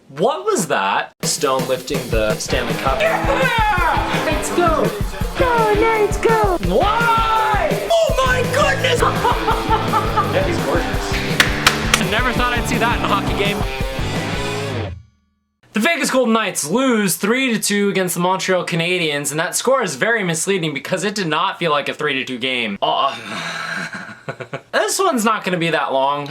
What was that? Stone lifting the Stanley Cup. Yeah! Let's go! Go, let's go! Why? Oh my goodness! Yeah, he's gorgeous. I never thought I'd see that in a hockey game. The Vegas Golden Knights lose 3-2 against the Montreal Canadiens, and that score is very misleading because it did not feel like a 3-2 game. This one's not going to be that long,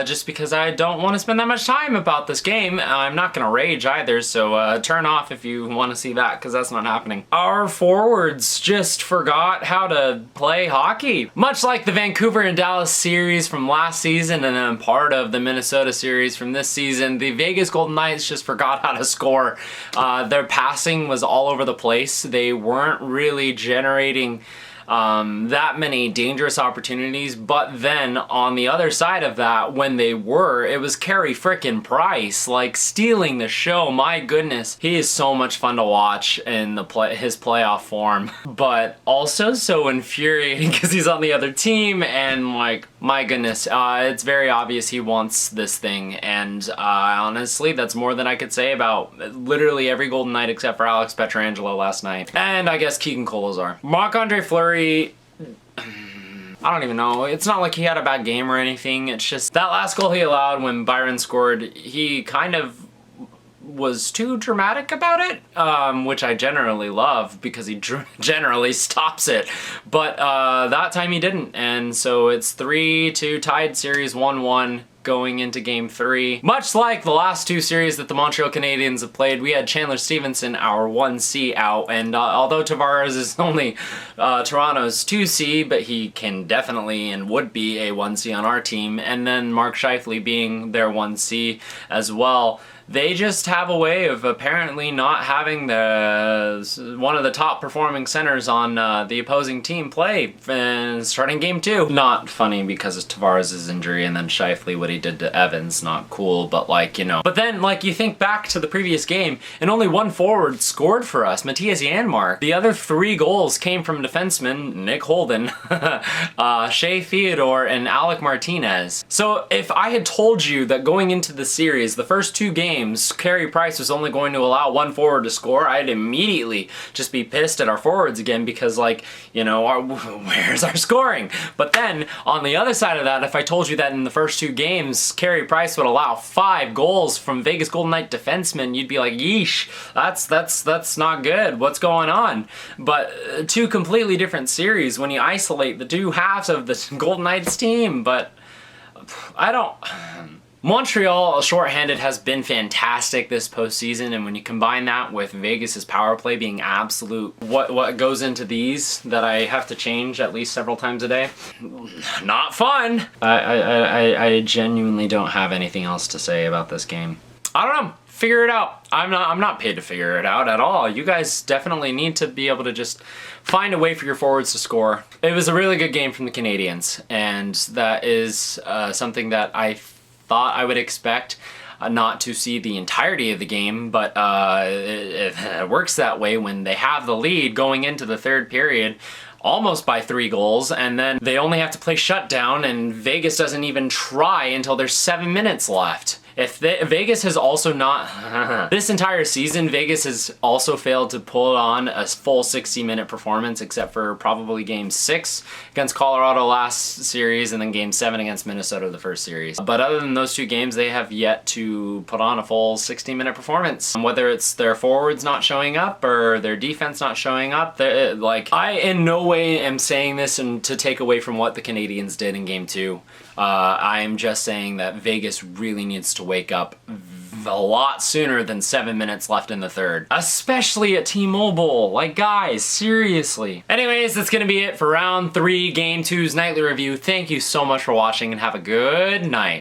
just because I don't want to spend that much time about this game. I'm not going to rage either, so turn off if you want to see that, because that's not happening. Our forwards just forgot how to play hockey. Much like the Vancouver and Dallas series from last season, and then part of the Minnesota series from this season, the Vegas Golden Knights just forgot how to score. Their passing was all over the place. They weren't really generating that many dangerous opportunities, but then on the other side of that, when they were, it was Carey frickin' Price, like, stealing the show. My goodness, he is so much fun to watch in his playoff form, but also so infuriating because he's on the other team, and like, my goodness, it's very obvious he wants this thing, and honestly, that's more than I could say about literally every Golden Knight except for Alex Pietrangelo last night, and I guess Keegan Kolesar. Marc-Andre Fleury, I don't even know. It's not like he had a bad game or anything. It's just that last goal he allowed when Byron scored, he kind of was too dramatic about it, which I generally love because he generally stops it. But that time he didn't, and so it's 3-2 tied series 1-1. Going into game 3. Much like the last two series that the Montreal Canadiens have played, we had Chandler Stevenson, our 1C, out, and although Tavares is only Toronto's 2C, but he can definitely and would be a 1C on our team, and then Mark Scheifele being their 1C as well. They just have a way of apparently not having one of the top performing centers on the opposing team play starting game 2. Not funny because of Tavares' injury and then Scheifele, what he did to Evans, not cool, but like, you know. But then, like, you think back to the previous game and only one forward scored for us, Matthias Janmark. The other 3 goals came from defensemen Nick Holden, Shea Theodore, and Alec Martinez. So if I had told you that going into the series, the first 2 games, Carey Price was only going to allow one forward to score, I'd immediately just be pissed at our forwards again because, like, you know, where's our scoring? But then, on the other side of that, if I told you that in the first 2 games, Carey Price would allow 5 goals from Vegas Golden Knight defensemen, you'd be like, yeesh, that's not good. What's going on? But 2 completely different series when you isolate the 2 halves of the Golden Knights team, but I don't... Montreal, shorthanded, has been fantastic this postseason, and when you combine that with Vegas's power play being absolute, what goes into these that I have to change at least several times a day? Not fun! I genuinely don't have anything else to say about this game. I don't know. Figure it out. I'm not paid to figure it out at all. You guys definitely need to be able to just find a way for your forwards to score. It was a really good game from the Canadiens, and that is something that I thought I would expect not to see the entirety of the game, but it works that way when they have the lead going into the 3rd period almost by 3 goals, and then they only have to play shutdown, and Vegas doesn't even try until there's 7 minutes left. Vegas has also not... This entire season, Vegas has also failed to pull on a full 60-minute performance, except for probably Game 6 against Colorado last series, and then Game 7 against Minnesota the first series. But other than those 2 games, they have yet to put on a full 60-minute performance. Whether it's their forwards not showing up, or their defense not showing up, like, I in no way am saying this and to take away from what the Canadiens did in Game 2. I'm just saying that Vegas really needs to wake up a lot sooner than 7 minutes left in the 3rd. Especially at T-Mobile. Like, guys, seriously. Anyways, that's gonna be it for Round 3, Game 2's Nightly Review. Thank you so much for watching and have a good night.